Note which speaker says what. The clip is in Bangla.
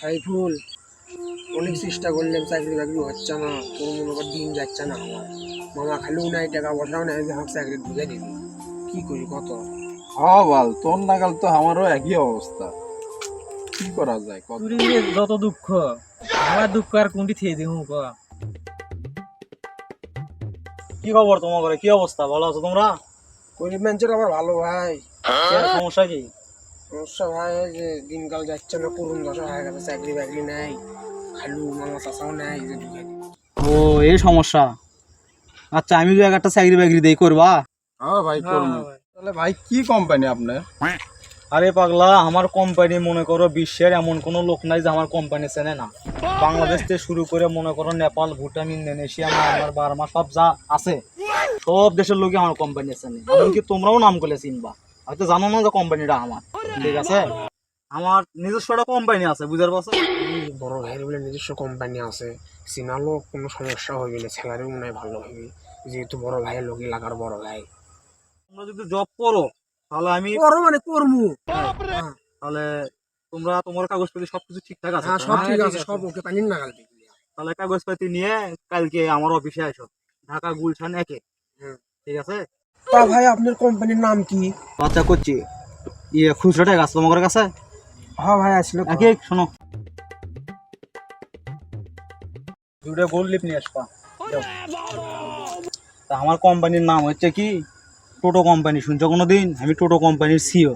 Speaker 1: সাইফুল, অনেক চেষ্টা করলাম, চাকরি বাকরি হচ্ছে না, কোনো মনে কর দিন যাচ্ছে না আমার। মামা খালিও নাই, টাকা পয়সাও নাই যে আমাকে চাকরি ঢুকে দিবি। কি করি কত?
Speaker 2: হ্যাঁ বল, তোর নাগাল তো আমারও একই অবস্থা। কি করা যায় কত?
Speaker 3: তুই যত দুঃখ, আমার দুঃখ আর কোনটি থেকে দিব ক? কি খবর তোমার ঘরে? কি অবস্থা? ভালো আছো তোমরা?
Speaker 1: গরিব মানুষের আবার ভালো ভাই।
Speaker 3: কি আর সমস্যা কি?
Speaker 1: সমস্যা ভাই ওই যে দিনকাল যাচ্ছে না, করুন দশা হয়ে গেছে, চাকরি বাকরি নাই, খালু মামা চাচাও নাই যে ঢুকে দিবি।
Speaker 3: ও, এই সমস্যা। আচ্ছা, আমি যদি একটা চাকরি বাকরি দেই করবা?
Speaker 2: হ্যাঁ ভাই করবো। তাহলে ভাই কি কোম্পানি আপনার?
Speaker 3: আরে পাগলা, আমার কোম্পানি মনে করো বিশ্বের এমন কোনো লোক নাই যে আমার কোম্পানি চেনে না। বাংলাদেশ থেকে শুরু করে মনে করো Nepal, Bhutan, Indonesia, Myanmar, Burma সব যা আছে সব দেশের লোকই আমার কোম্পানি চেনে। এমনকি তোমরাও নাম করে চিনবা, হয়তো জানো না যে কোম্পানিটা আমার। ঠিক আছে, আমার নিজস্ব একটা কোম্পানি আছে, বুঝার পারছো?
Speaker 1: বড় ভাইয়ের বলে নিজস্ব কোম্পানি আছে, চিনালো কোনো সমস্যা হইবি না, স্যালারিও মনে হয় ভালো হইবি, যেহেতু বড় ভাইয়ের লোক এলাকার বড় ভাই।
Speaker 3: তোমরা যদি জব করো তাহলে আমি
Speaker 1: বড় মানে করমু।
Speaker 3: তাহলে তোমরা তোমার কাগজপত্র সবকিছু ঠিকঠাক আছে
Speaker 1: হ্যাঁ
Speaker 3: তো?
Speaker 1: সব ঠিক আছে, সব ওকে, পানির নাগাল দেখবি।
Speaker 3: তাহলে কাগজপাতি নিয়ে কালকে আমার অফিসে আসো, ঢাকা গুলশান 1-এ। ঠিক আছে?
Speaker 1: তা ভাই আপনার কোম্পানির নাম কি?
Speaker 3: আচ্ছা করছি, খুচরো টাকা আছে তোমার কাছে?
Speaker 1: হ্যাঁ ভাই আসলে
Speaker 3: একে শোনো, দুটো গোল্ড লিপ নিয়ে আসবা। যাও। তা আমার কোম্পানির নাম হচ্ছে কি টোটো কোম্পানি, শুনছো কোনোদিন? আমি টোটো কোম্পানির সিও।